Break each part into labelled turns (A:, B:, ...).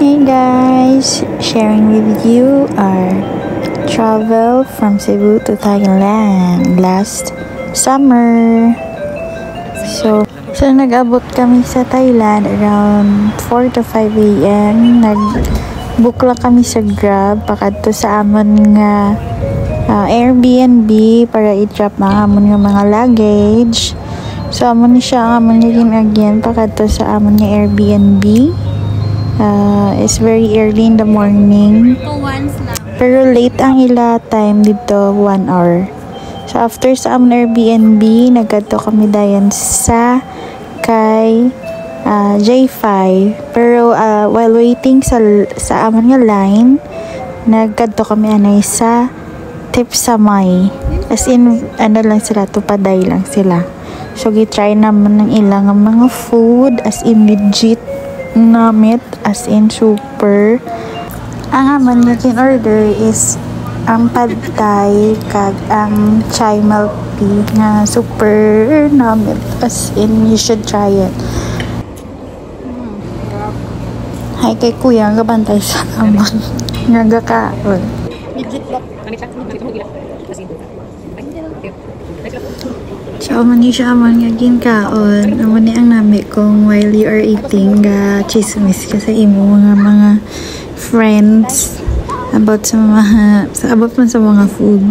A: Hey guys, sharing with you our travel from Cebu to Thailand last summer. So nag-abot kami sa Thailand around 4 to 5 a.m. Nag-book lang kami sa Grab pakadto sa amon nga Airbnb para i-drop amon nga mga luggage. So amon ni siya amon nga again pakadto sa amon nga Airbnb. It's very early in the morning. Pero late ang ila time dito, 1 hour. So after sa amon Airbnb, nagkadto kami dayon sa kay J5. Pero while waiting sa amon nga line, nagkadto kami anay sa Tipsamay. As in, ano lang sila, tupaday lang sila. So gitry naman ng ilang mga food, as in legit namit, as in super. Ang amon nga order is ang pad thai kag ang chai milk tea nga super namit, as in you should try it. Hay kay kuya nga bantay sa amon nga gakaon. So, amon siya amon nga ginkaon. Amon ni ang nami kung while you are eating chismis kasi imo mga friends about sa mga food.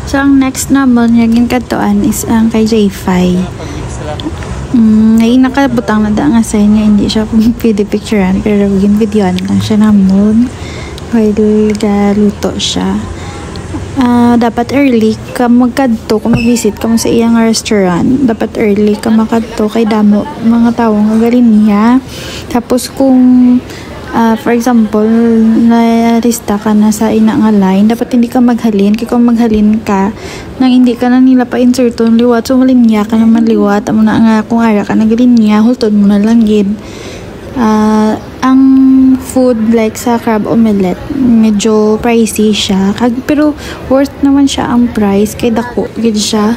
A: So, ang next naman yung katuan is ang kay J5. Ngayon nakabutang na da nga sa inyo, hindi siya pwede picturean, pero yung video lang siya namun while luto siya. Dapat early ka magkadto kung mag-visit ka mo sa iyang restaurant. Dapat early ka makadto kay damo mga tao nga galing niya. Tapos kung for example, na-lista ka na sa ina nga line, dapat hindi ka maghalin. Kaya kung maghalin ka, nang hindi ka na nila pa-insert yung liwat, so malinya ka naman liwat, amo na nga kung ara ka nagalinya, hultod mo na lang gid. Ang food like sa crab omelette, medyo pricey siya. Pero worth naman siya ang price, kay dako gid siya.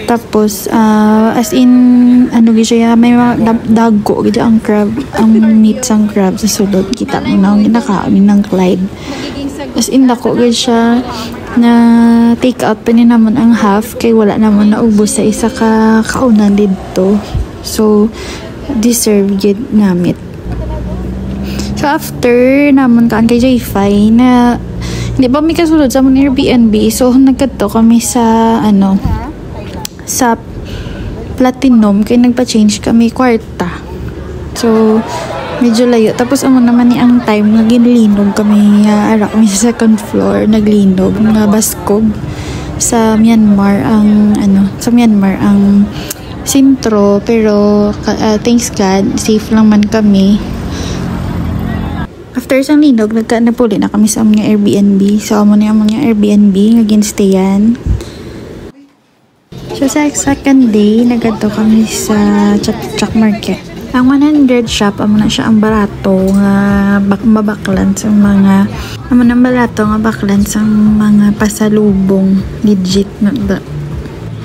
A: Tapos, as in, ano gid siya, may mga dago gid ang crab, ang meat sang crab sa sulod. Kita mo na, ginakaon ng Clyde. As in, dako gid siya, na take out pa ni naman ang half, kay wala naman naubos sa isa ka kaunan dito. So, deserve gid namit. So, after naman kaan kay J5 na, hindi ba may kasulod sa mga Airbnb, so, nagkadto kami sa, sa Platinum, kaya nagpa-change kami kwarta. So, medyo layo. Tapos, naman ni ang time, naginlinog kami, ara kami sa second floor, naglinog, nga baskog sa Myanmar, ang sintro, pero thanks God, safe lang man kami. After sang linog, napuli na kami sa mga Airbnb. So, amon yung Airbnb, nga ginstayan. So, sa second day, nagadto kami sa Chatuchak Market. Ang 100 shop, amo na siya ang barato nga mabaklan sa mga pasalubong legit na.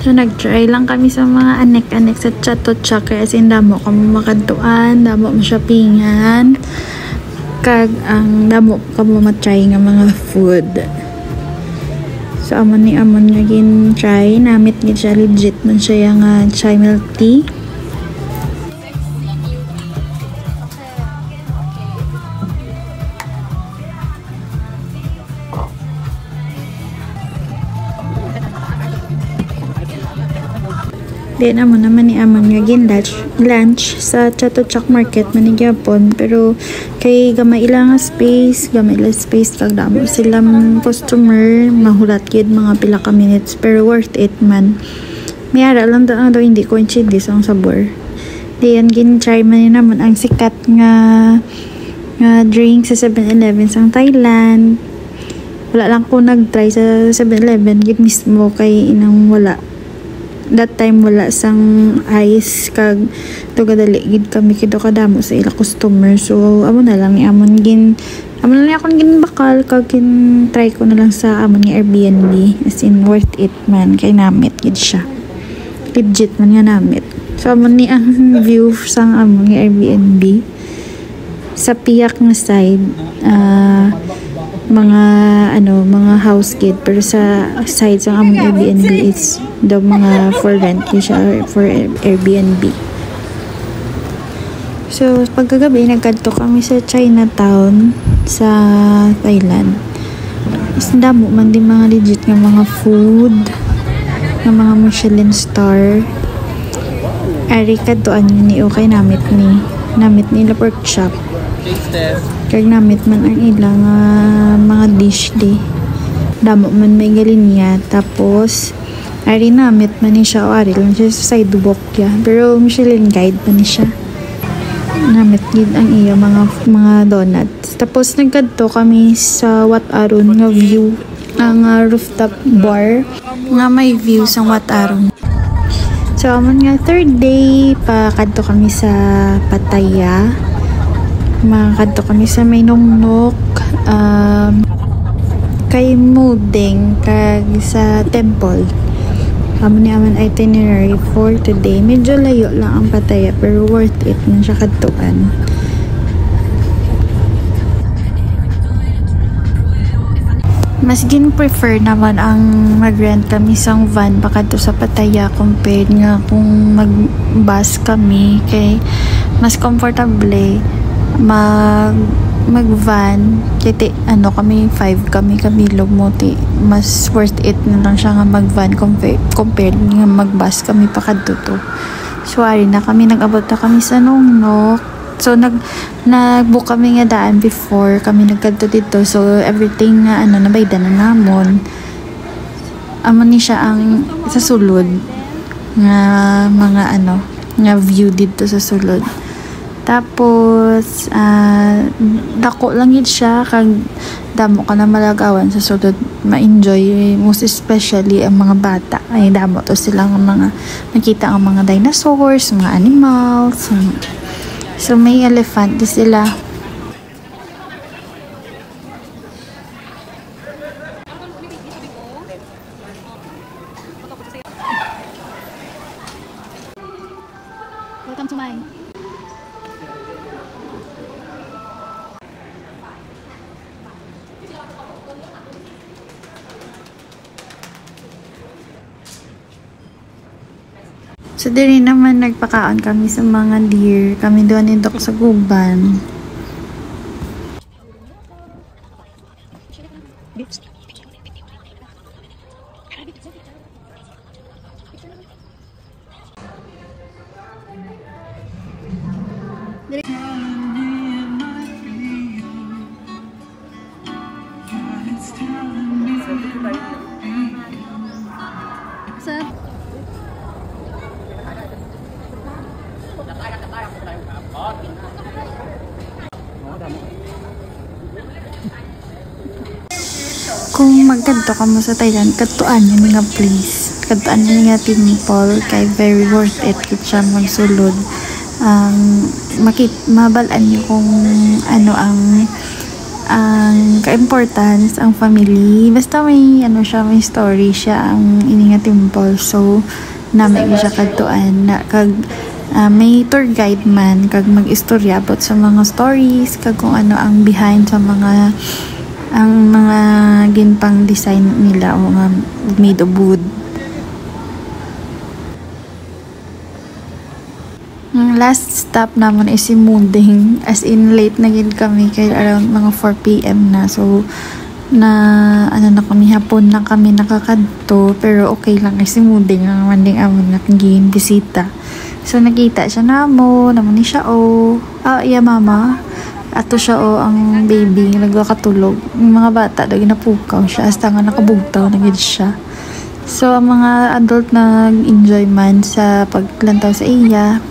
A: So, nag-try lang kami sa mga anek-anek sa Chatuchak, kaya sin damo kami makadtuan, damo mo shoppingan, kag ang damo kamo matry nga mga food. So, amon nga gin-try, namit gid siya, legit man siya yung chai milk tea. Then, naman ni amon nga lunch sa Chatuchak Market manigyapon, pero kay gamay ilang space kag damo silang customer, mahulat gid mga pila ka minutes, pero worth it man. May ara lang daw hindi ko inchidis ang sabor. Diyan gin-try man naman ang sikat nga drink sa 7-Eleven sa Thailand. Wala lang ko nag-try sa 7-Eleven gid mismo kay inang wala. That time wala sang ice kag tugadali gid kami kido kadamo sa ila customer. So amo na lang ni amon na akong ginbakal kag try ko na lang sa amon ni Airbnb, as in worth it man kay namit gid siya. Legit man nga namit. So amon ni ang view sang amon ni Airbnb sa piyak nga side, mga house gate, pero sa side sa among Airbnb is the mga for rent siya or for Airbnb. So pagkagabi nagkadto kami sa Chinatown sa Thailand. Is damo man din mga legit nga mga food nga mga Michelin star. Ari kadtoan ni okay namit nila pork chop. Kag namit man ang ilang mga dish di. Damo man may galinya. Tapos ari namit man ni siya o ari lang siya sa sidewalk ya. Pero Michelin guide pa ni siya. Namit gid ang iya mga donuts. Tapos nagkadto kami sa Wat Arun nga view, ang rooftop bar nga may view sa Wat Arun. So amon nga third day pa kadto kami sa Pattaya. Makakadto kami sa may Nongnok, kay Muding, kag sa temple. Amon ni aman itinerary for today. Medyo layo lang ang Pattaya pero worth it man siya kadtuan. Mas gin-prefer naman ang mag-rent kami sang van bakadto sa Pattaya compared nga kung mag-bus kami kay mas comfortable mag-van kiti kami 5 kami lugmoti, mas worth it na lang siya nga mag-van compared nga mag-bus kami pakadto to. So ari na kami nag-abot na kami sa Nongnok. So nag-book kami nga daan before kami nagkadto dito, so everything nga nabaydan na namon. Amo ni siya ang sa sulod nga mga nga view dito sa sulod. Tapos dako lang yun siya kag damo ka na malagawan sa sulod, ma-enjoy most especially ang mga bata. Ay damo to silang mga nakita ang mga dinosaurs, mga animals. So may elephant din sila. Welcome to my So, diri naman nagpakaon kami sa mga deer. Kami doon ni Dok sa guban. Kung magkadto ka mo sa Thailand, kadtuan yun nga place. Kadtuan yun nga temple, kay very worth it kit siya magsulod. Mabalaan nyo kung ang ka-importance ang family. Basta may may story siya ang ini nga temple. So namin siya kadtuan na kag may tour guide man kag mag-istorya about sa mga stories kag kung ang behind sa mga ginpang design nila o mga made of wood. Ang last stop naman is si Muding, as in late na gid kami kay around mga 4 PM na. So na kami hapon na kami nakakadto, pero okay lang kasi Muding ang manding amon nakagin bisita. So nakita siya naman ni siya iya mama. Ato siya ang baby nagkakatulog. Yung mga bata daw ginapukaw siya hasta nga nakabugtaw na gid siya. So ang mga adult nag-enjoy man sa paglantaw sa iya.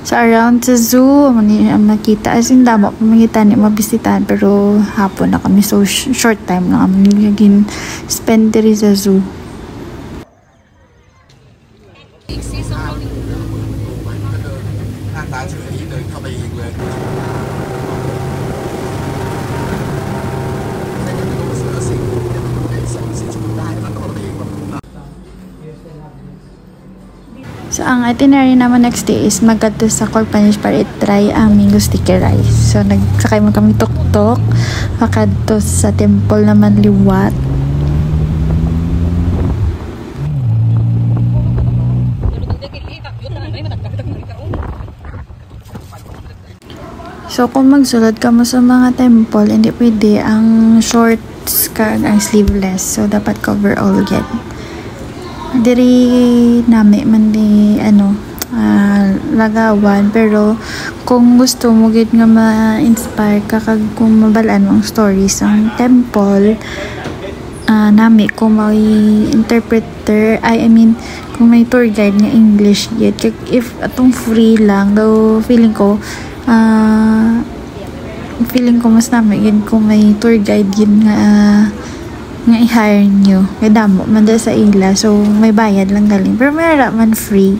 A: So around sa zoo, makita as in damo pamangita ni mabisitahan pero hapon na kami so short time lang kami naging spend diri sa zoo. So, ang itinerary naman next day is magkadto sa Corpanish para i-try ang mango sticky rice. So, nagsakay mo kami tuk-tuk. Makadto sa temple naman liwat. So, kung magsulod ka mo sa mga temple, hindi pwede ang shorts ka ang sleeveless. So, dapat cover all again. Diri nami man di lagawan pero kung gusto mo gid nga ma-inspire ka kag kung mabalaan mo ang stories ang temple nami kung may interpreter I mean kung may tour guide nga English gid kag if atong free lang daw feeling ko mas nami gid kung may tour guide gid nga i-hire nyo. May damo man sa ila. So, may bayad lang galing. Pero mayroon man free.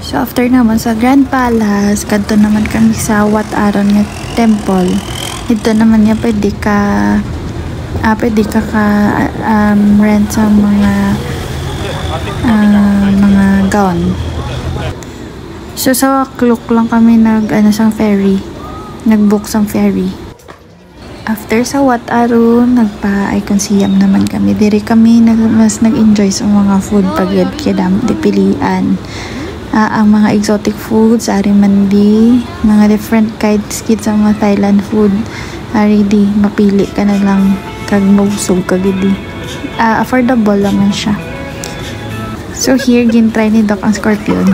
A: So after naman sa Grand Palace, kadto naman kami sa Wat Aron nga temple. Ito naman niya pwede ka rent sa mga gown. So sa Kluk lang kami sang ferry. Nag-book sang ferry. After sa Wat Aron, nagpa-Icon Siam naman kami. Diri kami mas nag-enjoy sa mga food pagid kaya di pilian. Ang mga exotic foods, ari mandi, mga different kinds sa mga Thailand food, ari di mapili ka na lang kag mausog kag di. Affordable naman siya. So here gin-try ni Doc ang scorpion.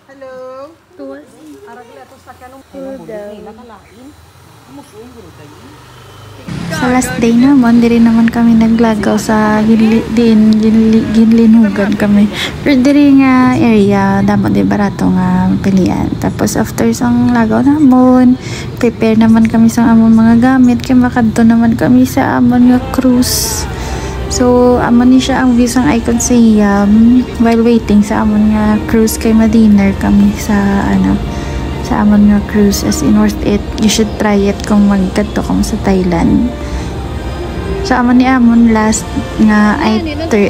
B: Hello.
A: Tuwas. Sa last day naman, diri naman kami naglagaw sa ginlinugan kami. Pero diri nga area, dapat di barato nga pilian. Tapos after sang lagaw namon, prepare naman kami sa amon mga gamit. Kaya makadto naman kami sa amon nga cruise. So, amon ni siya ang views ang Icon Siam while waiting sa amon nga cruise kay ma-dinner kami sa sa amon nga cruise as in worth it. You should try it kung magkadto kamo sa Thailand. So, amon ni amon last nga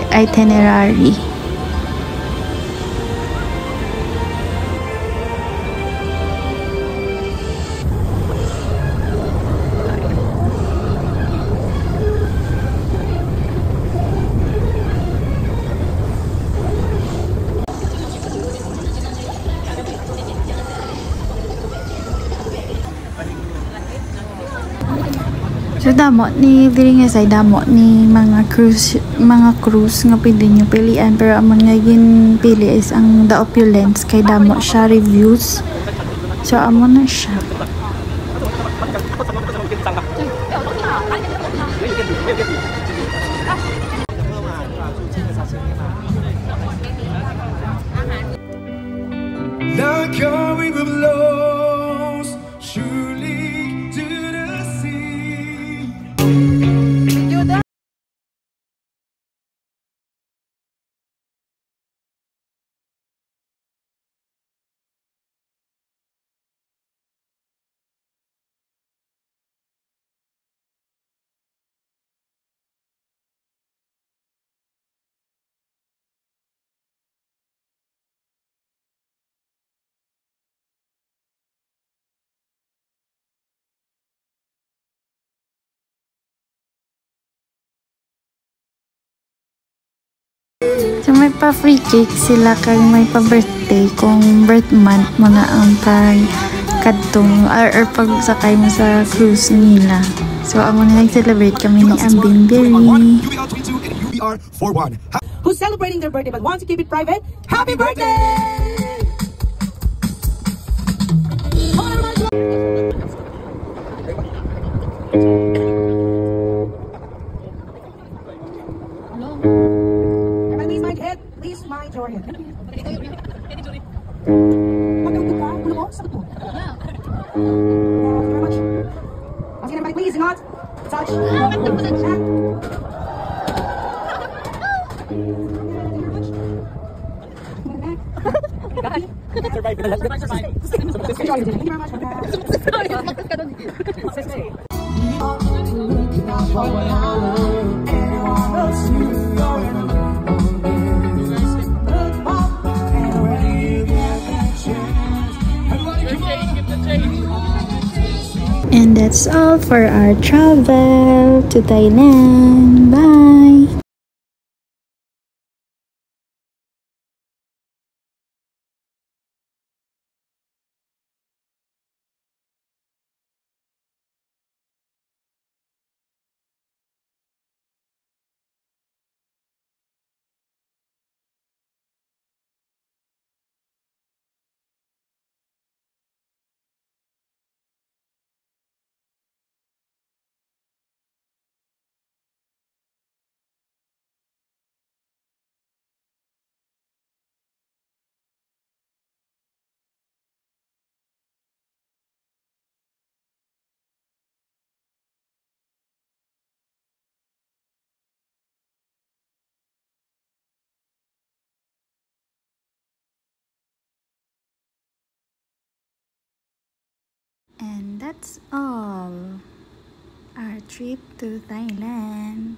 A: itinerary. So damo ni diri nga say damo ni mga cruise nga pwede nyo pilian pero amon nga ginpili is ang The Opulence kay damo siya reviews. So amon na siya.
C: Not going with love.
A: So may pa-free cake sila kag may pa-birthday kung birth month mo na ang pag-kadtong or pag-sakay mo sa cruise nila. So amo na nag-celebrate kami ni Ambing Berry.
C: UBR 22 and UBR 41.
B: Who's celebrating their birthday but want to keep it private? Happy birthday! Everybody please mind head. Please mind your head. Magkakit ka? Kulo mo? Sakit mo? Thank you very much. Once again, everybody please do not touch. Survive.
A: And that's all for our travel to Thailand. Bye! And that's all our trip to Thailand.